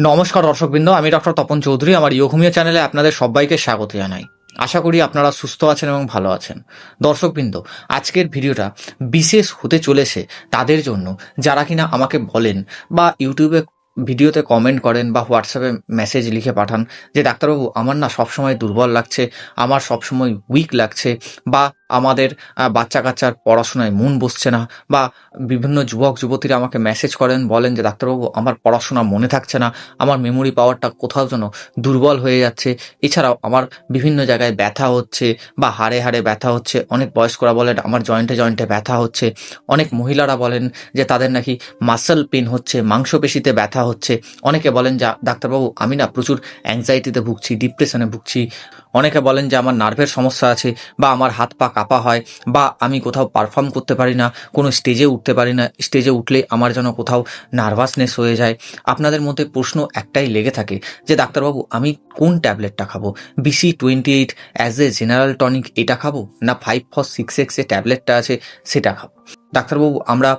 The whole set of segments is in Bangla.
নমস্কার দর্শকবৃন্দ, আমি ডক্টর তপন চৌধুরী। আমার ইয়োঘুমিয়া চ্যানেলে আপনাদের সবাইকে স্বাগত জানাই। আশা করি আপনারা সুস্থ আছেন এবং ভালো আছেন। দর্শকবৃন্দ, আজকের ভিডিওটা বিশেষ হতে চলেছে তাদের জন্য যারা কিনা আমাকে বলেন বা ইউটিউবে ভিডিওতে কমেন্ট করেন বা হোয়াটসঅ্যাপে মেসেজ লিখে পাঠান যে ডাক্তারবাবু, আমার না সবসময় দুর্বল লাগছে, আমার সবসময় উইক লাগছে, বা আমাদের বাচ্চা কাচ্চার পড়াশোনায় মন বসছে না, বা বিভিন্ন যুবক যুবতীরা আমাকে মেসেজ করেন, বলেন যে ডাক্তারবাবু, আমার পড়াশোনা মনে থাকছে না, আমার মেমোরি পাওয়ারটা কোথাও যেন দুর্বল হয়ে যাচ্ছে। এছাড়াও আমার বিভিন্ন জায়গায় ব্যথা হচ্ছে বা হাড়ে হাড়ে ব্যথা হচ্ছে। অনেক বয়স্করা বলেন আমার জয়েন্টে জয়েন্টে ব্যথা হচ্ছে। অনেক মহিলারা বলেন যে তাদের নাকি মাসল পেন হচ্ছে, মাংসপেশিতে ব্যথা হচ্ছে। অনেকে বলেন যে ডাক্তারবাবু, আমি না প্রচুর অ্যাংজাইটিতে ভুগছি, ডিপ্রেশনে ভুগছি। অনেকে বলেন যে আমার নার্ভের সমস্যা আছে, বা আমার হাত পা কাঁপা হয়, বা আমি কোথাও পারফর্ম করতে পারি না, কোনো স্টেজে উঠতে পারি না, স্টেজে উঠলে আমার যেন কোথাও নার্ভাসনেস হয়ে যায়। আপনাদের মধ্যে প্রশ্ন একটাই লেগে থাকে যে ডাক্তারবাবু, আমি কোন ট্যাবলেটটা খাবো? BC28 as a general tonic এটা খাবো, না 5-4-6X যে ট্যাবলেটটা আছে সেটা খাবো? ডাক্তারবাবু, আমরা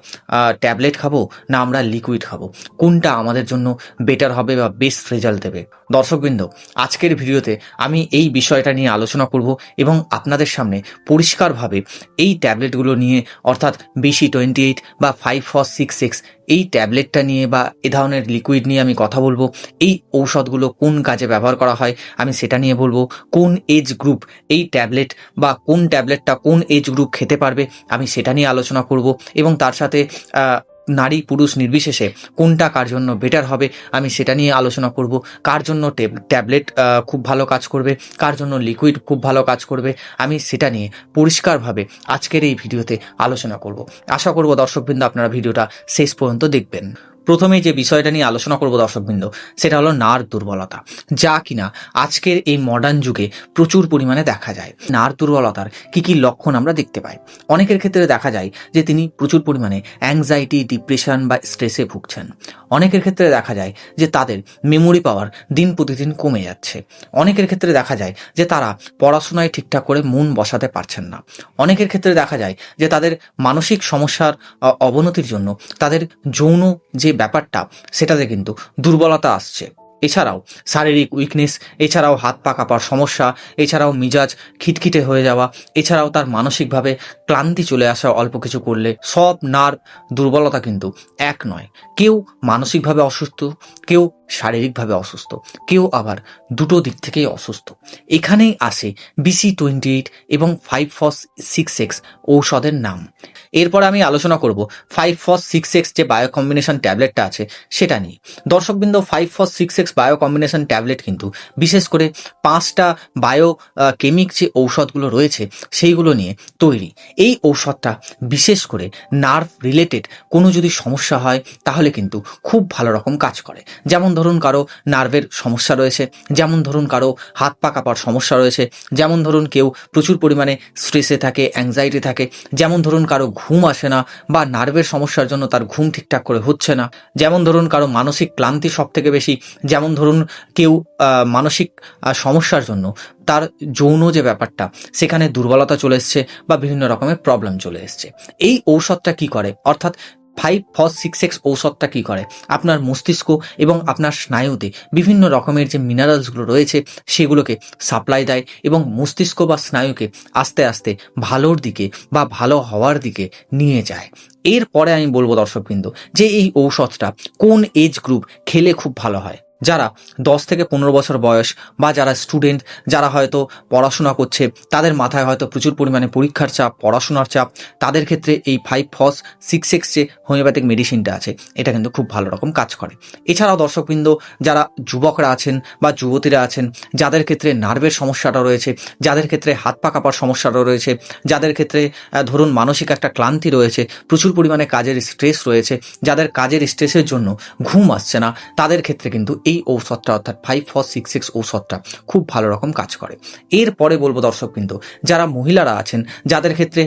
ট্যাবলেট খাবো না আমরা লিকুইড খাবো? কোনটা আমাদের জন্য বেটার হবে বা বেস্ট রেজাল্ট দেবে? দর্শকবৃন্দ, আজকের ভিডিওতে আমি এই বিষয়টা নিয়ে আলোচনা করব এবং আপনাদের সামনে পরিষ্কারভাবে এই ট্যাবলেটগুলো নিয়ে, অর্থাৎ BC28 বা 5-4-6X এই ট্যাবলেটটা নিয়ে বা এ ধরনের লিকুইড নিয়ে আমি কথা বলবো। এই ঔষধগুলো কোন কাজে ব্যবহার করা হয় আমি সেটা নিয়ে বলবো। কোন এজ গ্রুপ এই ট্যাবলেট বা কোন ট্যাবলেটটা কোন এজ গ্রুপ খেতে পারবে আমি সেটা নিয়ে আলোচনা করব, এবং তার সাথে নারী পুরুষ নির্বিশেষে কোনটা কার জন্য বেটার হবে আমি সেটা নিয়ে আলোচনা করব। কার জন্য ট্যাবলেট খুব ভালো কাজ করবে, কার জন্য লিকুইড খুব ভালো কাজ করবে, আমি সেটা নিয়ে পরিষ্কারভাবে আজকের এই ভিডিওতে আলোচনা করব। আশা করব দর্শকবৃন্দ আপনারা ভিডিওটা শেষ পর্যন্ত দেখবেন। প্রথমেই যে বিষয়টা নিয়ে আলোচনা করব দর্শকবৃন্দ, সেটা হলো নার্ভ দুর্বলতা, যা কিনা আজকের এই মডার্ন যুগে প্রচুর পরিমাণে দেখা যায়। নার্ভ দুর্বলতার কি কি লক্ষণ আমরা দেখতে পাই? অনেকের ক্ষেত্রে দেখা যায় যে তিনি প্রচুর পরিমাণে অ্যাংজাইটি, ডিপ্রেশন বা স্ট্রেসে ভুগছেন। অনেকের ক্ষেত্রে দেখা যায় যে তাদের মেমোরি পাওয়ার দিন প্রতিদিন কমে যাচ্ছে। অনেকের ক্ষেত্রে দেখা যায় যে তারা পড়াশোনায় ঠিকঠাক করে মন বসাতে পারছেন না। অনেকের ক্ষেত্রে দেখা যায় যে তাদের মানসিক সমস্যার অবনতির জন্য তাদের যৌন যে ব্যাপারটা সেটাতে কিন্তু দুর্বলতা আসছে। এছাড়াও শারীরিক উইকনেস, এছাড়াও হাত পা কাঁপার সমস্যা, এছাড়াও মিজাজ খিটখিটে হয়ে যাওয়া, এছাড়াও তার মানসিকভাবে ক্লান্তি চলে আসা অল্প কিছু করলে। সব নার্ভ দুর্বলতা কিন্তু এক নয়। কেউ মানসিকভাবে অসুস্থ, কেউ শারীরিকভাবে অসুস্থ, কেউ আবার দুটো দিক থেকেই অসুস্থ। এখানেই আসে BC28 এবং 5-4-6X ঔষধের নাম। এরপর আমি আলোচনা করব 5-4-6X যে বায়ো কম্বিনেশন ট্যাবলেটটা আছে সেটা নিয়ে। দর্শকবৃন্দ, 5-4-6X বায়ো কম্বিনেশন ট্যাবলেট কিন্তু বিশেষ করে 5টা বায়ো কেমিক যে ঔষধগুলো রয়েছে সেইগুলো নিয়ে তৈরি। এই ঔষধটা বিশেষ করে নার্ভ রিলেটেড কোনো যদি সমস্যা হয় তাহলে কিন্তু খুব ভালো রকম কাজ করে। যেমন ধরুন কারো নার্ভের সমস্যা রয়েছে, যেমন ধরুন কারো হাত পা কাঁপার সমস্যা রয়েছে, যেমন ধরুন কেউ প্রচুর পরিমাণে স্ট্রেসে থাকে, অ্যাংজাইটি থাকে, যেমন ধরুন কারো ঘুম আসে না বা নার্ভের সমস্যার জন্য তার ঘুম ঠিকঠাক করে হচ্ছে না, যেমন ধরুন কারো মানসিক ক্লান্তি সব থেকে বেশি, যেমন ধরুন কেউ মানসিক সমস্যার জন্য তার যৌন যে ব্যাপারটা সেখানে দুর্বলতা চলে এসছে বা বিভিন্ন রকমের প্রবলেম চলে এসছে। এই ঔষধটা কি করে, অর্থাৎ 5-4-6X ঔষধটা কি করে, আপনার মস্তিষ্ক এবং আপনার স্নায়ুতে বিভিন্ন রকমের যে মিনারেলসগুলো রয়েছে সেগুলোকে সাপ্লাই দেয় এবং মস্তিষ্ক বা স্নায়ুকে আস্তে আস্তে ভালোর দিকে বা ভালো হওয়ার দিকে নিয়ে যায়। এরপরে আমি বলবো দর্শকবৃন্দ যে এই ঔষধটা কোন এজ গ্রুপ খেলে খুব ভালো হয়। যারা 10 থেকে 15 বছর বয়স, বা যারা স্টুডেন্ট, যারা হয়তো পড়াশোনা করছে, তাদের মাথায় হয়তো প্রচুর পরিমাণে পরীক্ষার চাপ, পড়াশোনার চাপ, তাদের ক্ষেত্রে এই 5-4-6X যে হোমিওপ্যাথিক মেডিসিনটা আছে এটা কিন্তু খুব ভালো রকম কাজ করে। এছাড়াও দর্শকবৃন্দ, যারা যুবকরা আছেন বা যুবতীরা আছেন, যাদের ক্ষেত্রে নার্ভের সমস্যাটা রয়েছে, যাদের ক্ষেত্রে হাত পা কাঁপার সমস্যাটা রয়েছে, যাদের ক্ষেত্রে ধরুন মানসিক একটা ক্লান্তি রয়েছে, প্রচুর পরিমাণে কাজের স্ট্রেস রয়েছে, যাদের কাজের স্ট্রেসের জন্য ঘুম আসছে না, তাদের ক্ষেত্রে কিন্তু এই ঔষধটা অর্থাৎ 5-4-6X ঔষধটা খুব ভালো রকম কাজ করে। এরপরে বলবো দর্শকবৃন্দ, যারা মহিলারা আছেন, যাদের ক্ষেত্রে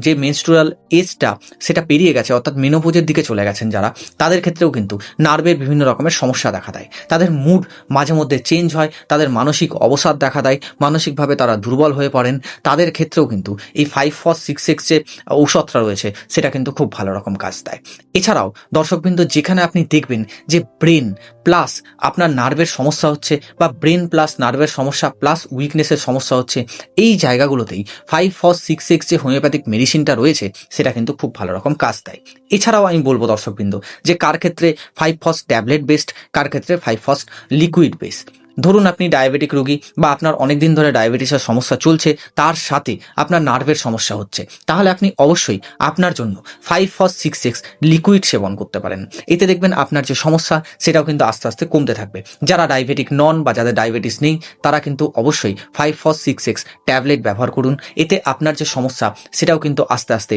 যে মেনস্ট্রুয়াল এজটা সেটা পেরিয়ে গেছে, অর্থাৎ মেনোপোজের দিকে চলে গেছেন যারা, তাদের ক্ষেত্রেও কিন্তু নার্ভের বিভিন্ন রকমের সমস্যা দেখা দেয়। তাদের মুড মাঝে মধ্যে চেঞ্জ হয়, তাদের মানসিক অবসাদ দেখা দেয়, মানসিকভাবে তারা দুর্বল হয়ে পড়েন। তাদের ক্ষেত্রেও কিন্তু এই 5-4-6X যে ঔষধটা রয়েছে সেটা কিন্তু খুব ভালো রকম কাজ দেয়। এছাড়াও দর্শকবৃন্দ, যেখানে আপনি দেখবেন যে ব্রেন প্লাস আপনার নার্ভের সমস্যা হচ্ছে বা ব্রেন প্লাস নার্ভের সমস্যা প্লাস উইকনেসের সমস্যা হচ্ছে, এই জায়গাগুলোতেই 5-4-6-6 যে হোমিওপ্যাথিক মেডিসিনটা রয়েছে সেটা কিন্তু খুব ভালো রকম কাজ দেয়। এছাড়াও আমি বলবো দর্শকবৃন্দ যে কার ক্ষেত্রে 5-ফস ট্যাবলেট বেসড, কার ক্ষেত্রে 5-ফস লিকুইড বেস। ধরুন আপনি ডায়াবেটিক রোগী বা আপনার অনেক দিন ধরে ডায়াবেটিসের সমস্যা চলছে, তার সাথে আপনার নার্ভের সমস্যা হচ্ছে, তাহলে আপনি অবশ্যই আপনার জন্য 5-ফস-6-6 লিকুইড সেবন করতে পারেন। এতে দেখবেন আপনার যে সমস্যা সেটাও কিন্তু আস্তে আস্তে কমতে থাকবে। যারা ডায়াবেটিক নন বা যাদের ডায়াবেটিস নেই তারা কিন্তু অবশ্যই 5-ফস-6-6 ট্যাবলেট ব্যবহার করুন। এতে আপনার যে সমস্যা সেটাও কিন্তু আস্তে আস্তে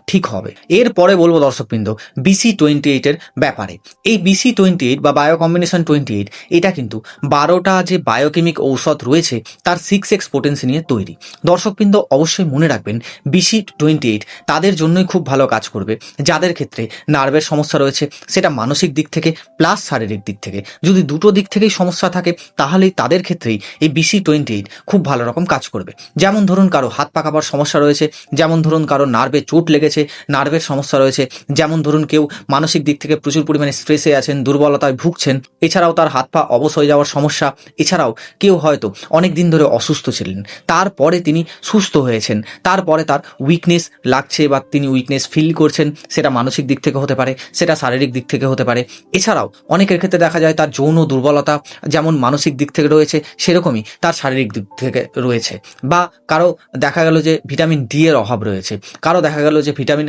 ঠিক হবে। এরপরে বলবো দর্শকবৃন্দ BC28 এর ব্যাপারে। এই BC28 বা বায়ো কম্বিনেশন 28 এটা কিন্তু 12টা যে বায়োকেমিক ঔষধ রয়েছে তার 6x পোটেন্সি নিয়ে তৈরি। দর্শকবৃন্দ অবশ্যই মনে রাখবেন BC28 তাদের জন্যই খুব ভালো কাজ করবে যাদের ক্ষেত্রে নার্ভের সমস্যা রয়েছে, সেটা মানসিক দিক থেকে প্লাস শারীরিক দিক থেকে। যদি দুটো দিক থেকেই সমস্যা থাকে তাহলেই তাদের ক্ষেত্রেই এই BC28 খুব ভালো রকম কাজ করবে। যেমন ধরুন কারো হাত পা কাঁপার সমস্যা রয়েছে, যেমন ধরুন কারো নার্ভে চোট লেগেছে, নার্ভের সমস্যা রয়েছে, যেমন ধরুন কেউ মানসিক দিক থেকে প্রচুর পরিমাণে স্ট্রেসে আছেন, দুর্বলতায় ভুগছেন, এছাড়াও তার হাত পা অবশ হয়ে যাওয়ার সমস্যা, এছাড়াও কেউ হয়তো অনেক দিন ধরে অসুস্থ ছিলেন, তারপরে তিনি সুস্থ হয়েছেন, তারপরে তার উইকনেস লাগছে বা তিনি উইকনেস ফিল করছেন, সেটা মানসিক দিক থেকে হতে পারে, সেটা শারীরিক দিক থেকে হতে পারে। এছাড়াও অনেকের ক্ষেত্রে দেখা যায় তার যৌন দুর্বলতা যেমন মানসিক দিক থেকে রয়েছে সেরকমই তার শারীরিক দিক থেকে রয়েছে, বা কারো দেখা গেল যে ভিটামিন ডি এর অভাব রয়েছে, কারো দেখা গেল যে ভিটামিন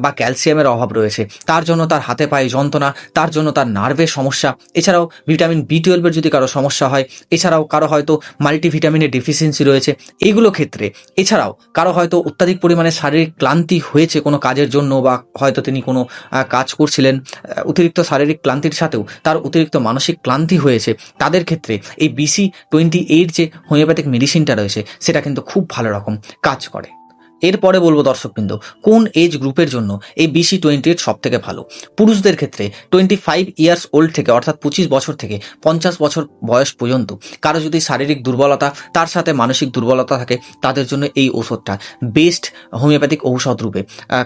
বা ক্যালসিয়ামের অভাব রয়েছে, তার জন্য তার হাতে পায়ে যন্ত্রণা, তার জন্য তার নার্ভের সমস্যা, এছাড়াও ভিটামিন B12 এর যদি কারো সমস্যা হয়, এছাড়াও কারো হয়তো মাল্টিভিটামিনের ডেফিসিয়েন্সি রয়েছে, এইগুলো ক্ষেত্রে এছাড়াও কারো হয়তো অত্যাধিক পরিমাণে শারীরিক ক্লান্তি হয়েছে কোনো কাজের জন্য, বা হয়তো তিনি কোনো কাজ করছিলেন, অতিরিক্ত শারীরিক ক্লান্তির সাথেও তার অতিরিক্ত মানসিক ক্লান্তি হয়েছে, তাদের ক্ষেত্রে এই BC28 যে হোমিওপ্যাথিক মেডিসিনটা রয়েছে সেটা কিন্তু খুব ভালো রকম কাজ করে। এরপরে বলবো দর্শকবৃন্দ কোন এজ গ্রুপের জন্য এই BC28 সব থেকে ভালো। পুরুষদের ক্ষেত্রে 25 ইয়ার্স ওল্ড থেকে অর্থাৎ 25 বছর থেকে 50 বছর বয়স পর্যন্ত কারো যদি শারীরিক দুর্বলতা তার সাথে মানসিক দুর্বলতা থাকে তাদের জন্য এই ঔষধটা বেস্ট হোমিওপ্যাথিক ঔষধ রূপে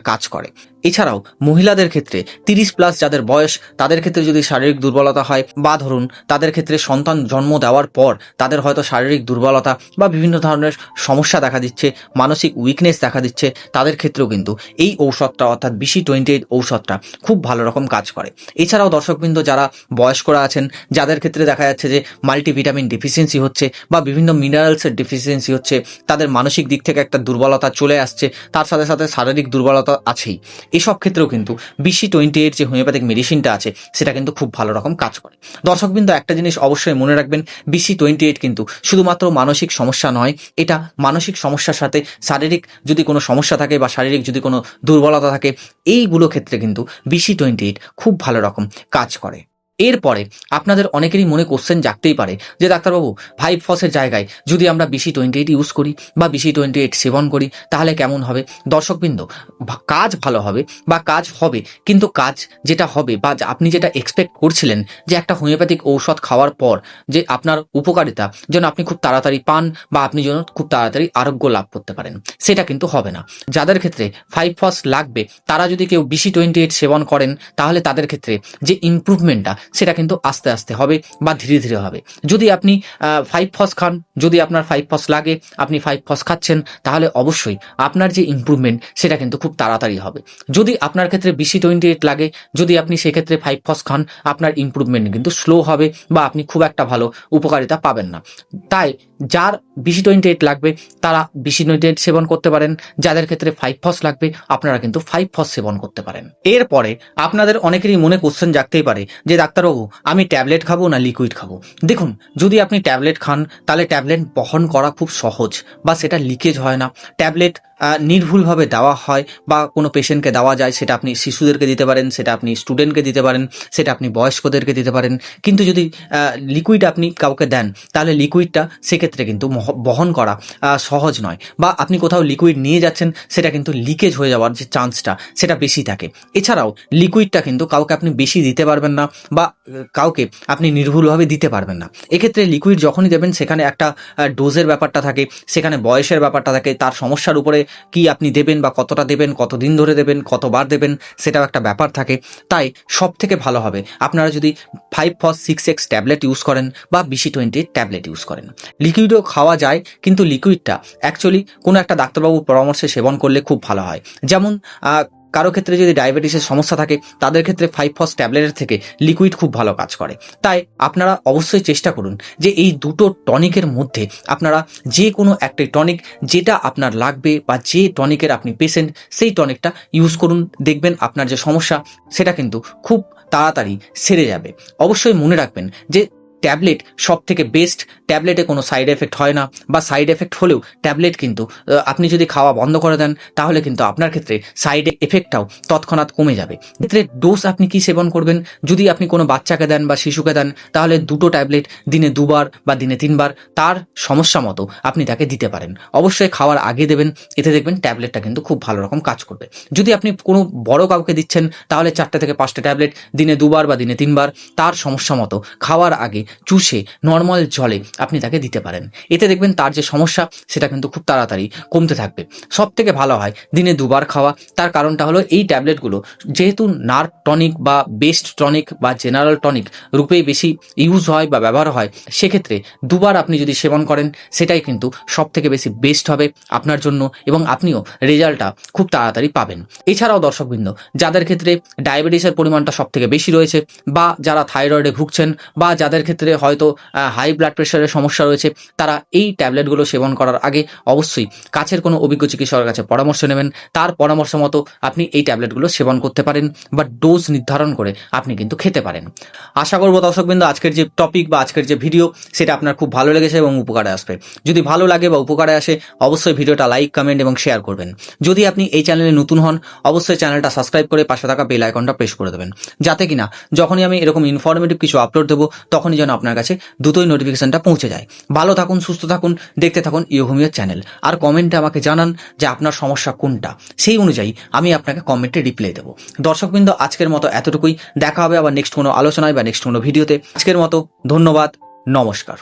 কাজ করে। এছাড়াও মহিলাদের ক্ষেত্রে 30+ যাদের বয়স তাদের ক্ষেত্রে যদি শারীরিক দুর্বলতা হয়, বা ধরুন তাদের ক্ষেত্রে সন্তান জন্ম দেওয়ার পর তাদের হয়তো শারীরিক দুর্বলতা বা বিভিন্ন ধরনের সমস্যা দেখা দিচ্ছে, মানসিক উইকনেস দেখা দিচ্ছে, তাদের ক্ষেত্রেও কিন্তু এই ঔষধটা অর্থাৎ BC28 ঔষধটা খুব ভালো রকম কাজ করে। এছাড়াও দর্শকবৃন্দ যারা বয়স্করা আছেন যাদের ক্ষেত্রে দেখা যাচ্ছে যে মাল্টিভিটামিন ডেফিসিয়েন্সি হচ্ছে বা বিভিন্ন মিনারেলসের ডেফিসিয়েন্সি হচ্ছে, তাদের মানসিক দিক থেকে একটা দুর্বলতা চলে আসছে, তার সাথে সাথে শারীরিক দুর্বলতা আছেই, এসব ক্ষেত্রেও কিন্তু BC28 যে হোমিওপ্যাথিক মেডিসিনটা আছে সেটা কিন্তু খুব ভালো রকম কাজ করে। দর্শকবৃন্দ একটা জিনিস অবশ্যই মনে রাখবেন, BC28 কিন্তু শুধুমাত্র মানসিক সমস্যা নয়, এটা মানসিক সমস্যার সাথে শারীরিক যদি কোনো সমস্যা থাকে বা শারীরিক যদি কোনো দুর্বলতা থাকে, এইগুলো ক্ষেত্রে কিন্তু BC28 খুব ভালো রকম কাজ করে। এরপরে আপনাদের অনেকেরই মনে কোশ্চেন জাগতেই পারে যে ডাক্তারবাবু 5-ফসের জায়গায় যদি আমরা BC28 ইউজ করি বা BC28 সেবন করি তাহলে কেমন হবে। দর্শকবৃন্দ কাজ ভালো হবে বা কাজ হবে, কিন্তু কাজ যেটা হবে বা আপনি যেটা এক্সপেক্ট করছিলেন যে একটা হোমিওপ্যাথিক ঔষধ খাওয়ার পর যে আপনার উপকারিতা যেন আপনি খুব তাড়াতাড়ি পান বা আপনি যেন খুব তাড়াতাড়ি আরোগ্য লাভ করতে পারেন, সেটা কিন্তু হবে না। যাদের ক্ষেত্রে 5-ফস লাগবে তারা যদি কেউ BC28 সেবন করেন তাহলে তাদের ক্ষেত্রে যে ইমপ্রুভমেন্টটা সেটা কিন্তু আস্তে আস্তে হবে বা ধীরে ধীরে হবে। যদি আপনি 5-ফস খান, যদি আপনার 5-ফস লাগে, আপনি 5-ফস খাচ্ছেন, তাহলে অবশ্যই আপনার যে ইমপ্রুভমেন্ট সেটা কিন্তু খুব তাড়াতাড়ি হবে। যদি আপনার ক্ষেত্রে BC28 লাগে, যদি আপনি সেক্ষেত্রে 5-ফস খান, আপনার ইমপ্রুভমেন্ট কিন্তু স্লো হবে বা আপনি খুব একটা ভালো উপকারিতা পাবেন না। তাই যার BC28 লাগবে তারা BC28 সেবন করতে পারেন, যাদের ক্ষেত্রে 5-ফস লাগবে আপনারা কিন্তু 5-ফস সেবন করতে পারেন। এরপরে আপনাদের অনেকেরই মনে কোশ্চেন জাগতেই পারে যে ডাক্তারবাবু আমি ট্যাবলেট খাবো না লিকুইড খাবো। দেখুন, যদি আপনি ট্যাবলেট খান তাহলে ট্যাবলেট বহন করা খুব সহজ বা সেটা লিকেজ হয় না। ট্যাবলেট নির্ভুলভাবে দেওয়া হয় বা কোনো পেশেন্টকে দেওয়া যায়, সেটা আপনি শিশুদেরকে দিতে পারেন, সেটা আপনি স্টুডেন্টকে দিতে পারেন, সেটা আপনি বয়স্কদেরকে দিতে পারেন। কিন্তু যদি লিকুইড আপনি কাউকে দেন তাহলে লিকুইডটা সেক্ষেত্রে কিন্তু বহন করা সহজ নয়, বা আপনি কোথাও লিকুইড নিয়ে যাচ্ছেন সেটা কিন্তু লিকেজ হয়ে যাওয়ার যে চান্সটা সেটা বেশি থাকে। এছাড়াও লিকুইডটা কিন্তু কাউকে আপনি বেশি দিতে পারবেন না বা কাউকে আপনি নির্ভুলভাবে দিতে পারবেন না। এক্ষেত্রে লিকুইড যখনই দেবেন সেখানে একটা ডোজের ব্যাপারটা থাকে, সেখানে বয়সের ব্যাপারটা থাকে, তার সমস্যার উপরে কি আপনি দেবেন বা কতটা দেবেন, কতদিন ধরে দেবেন, কতবার দেবেন, সেটাও একটা ব্যাপার থাকে। তাই সব থেকে ভালো হবে আপনারা যদি 5-FOS-6X ট্যাবলেট ইউজ করেন বা BC-20 ট্যাবলেট ইউজ করেন। লিকুইডও খাওয়া যায়, কিন্তু লিকুইডটা অ্যাকচুয়ালি কোনো একটা ডাক্তারবাবুর পরামর্শে সেবন করলে খুব ভালো হয়। যেমন কারো ক্ষেত্রে যদি ডায়াবেটিসের সমস্যা থাকে, তাদের ক্ষেত্রে 5-FOS ট্যাবলেটের থেকে লিকুইড খুব ভালো কাজ করে। তাই আপনারা অবশ্যই চেষ্টা করুন যে এই দুটো টনিকের মধ্যে আপনারা যে কোনো একটা টনিক যেটা আপনার লাগবে বা যে টনিকের আপনি পেশেন্ট, সেই টনিকটা ইউজ করুন। দেখবেন আপনার যে সমস্যা সেটা কিন্তু খুব তাড়াতাড়ি সেরে যাবে। অবশ্যই মনে রাখবেন যে ট্যাবলেট সব থেকে বেস্ট। ট্যাবলেটে কোনো সাইড এফেক্ট হয় না, বা সাইড এফেক্ট হলেও ট্যাবলেট কিন্তু আপনি যদি খাওয়া বন্ধ করে দেন তাহলে কিন্তু আপনার ক্ষেত্রে সাইড এফেক্টটাও তৎক্ষণাৎ কমে যাবে। ক্ষেত্রে ডোজ আপনি কি সেবন করবেন, যদি আপনি কোনো বাচ্চাকে দেন বা শিশুকে দেন তাহলে দুটো ট্যাবলেট দিনে 2বার বা দিনে 3বার তার সমস্যা মতো আপনি তাকে দিতে পারেন। অবশ্যই খাওয়ার আগে দেবেন, এতে দেখবেন ট্যাবলেটটা কিন্তু খুব ভালো রকম কাজ করবে। যদি আপনি কোনো বড় কাউকে দিচ্ছেন তাহলে 4টে থেকে 5টে ট্যাবলেট দিনে 2বার বা দিনে 3বার তার সমস্যা মতো খাওয়ার আগে চুষে নর্মাল জলে আপনি তাকে দিতে পারেন। এতে দেখবেন তার যে সমস্যা সেটা কিন্তু খুব তাড়াতাড়ি কমতে থাকবে। সব থেকে ভালো হয় দিনে 2বার খাওয়া। তার কারণটা হলো এই ট্যাবলেটগুলো যেহেতু নার্ভ টনিক বা বেস্ট টনিক বা জেনারেল টনিক রূপেই বেশি ইউজ হয় বা ব্যবহার হয়, সেক্ষেত্রে 2বার আপনি যদি সেবন করেন সেটাই কিন্তু সব থেকে বেশি বেস্ট হবে আপনার জন্য, এবং আপনিও রেজাল্টটা খুব তাড়াতাড়ি পাবেন। এছাড়াও দর্শকবৃন্দ, যাদের ক্ষেত্রে ডায়াবেটিসের পরিমাণটা সব থেকে বেশি রয়েছে, বা যারা থাইরয়েডে ভুগছেন, বা যাদের ক্ষেত্রে হয়তো হাই ব্লাড প্রেশারের সমস্যা রয়েছে, তারা এই ট্যাবলেটগুলো সেবন করার আগে অবশ্যই কাছের কোনো অভিজ্ঞ চিকিৎসকের কাছে পরামর্শ নেবেন। তার পরামর্শ মতো আপনি এই ট্যাবলেটগুলো সেবন করতে পারেন, বা ডোজ নির্ধারণ করে আপনি কিন্তু খেতে পারেন। আশা করব দর্শকবৃন্দ আজকের যে টপিক বা আজকের যে ভিডিও সেটা আপনার খুব ভালো লেগেছে এবং উপকারে আসবে। যদি ভালো লাগে বা উপকারে আসে অবশ্যই ভিডিওটা লাইক, কমেন্ট এবং শেয়ার করবেন। যদি আপনি এই চ্যানেলে নতুন হন অবশ্যই চ্যানেলটা সাবস্ক্রাইব করে পাশে থাকা বেল আইকনটা প্রেস করে দেবেন, যাতে কিনা যখনই আমি এরকম ইনফরমেটিভ কিছু আপলোড দেবো তখনই যেন আপনার কাছে দ্রুতই নোটিফিকেশনটা পৌঁছে যায়। ভালো থাকুন, সুস্থ থাকুন, দেখতে থাকুন ইয়োঘুমিও চ্যানেল। আর কমেন্টে আমাকে জানান যে আপনার সমস্যা কোনটা, সেই অনুযায়ী আমি আপনাকে কমেন্টে রিপ্লাই দেবো। দর্শকবৃন্দ আজকের মতো এতটুকুই। দেখা হবে আবার নেক্সট কোনো আলোচনায় বা নেক্সট কোনো ভিডিওতে। আজকের মতো ধন্যবাদ, নমস্কার।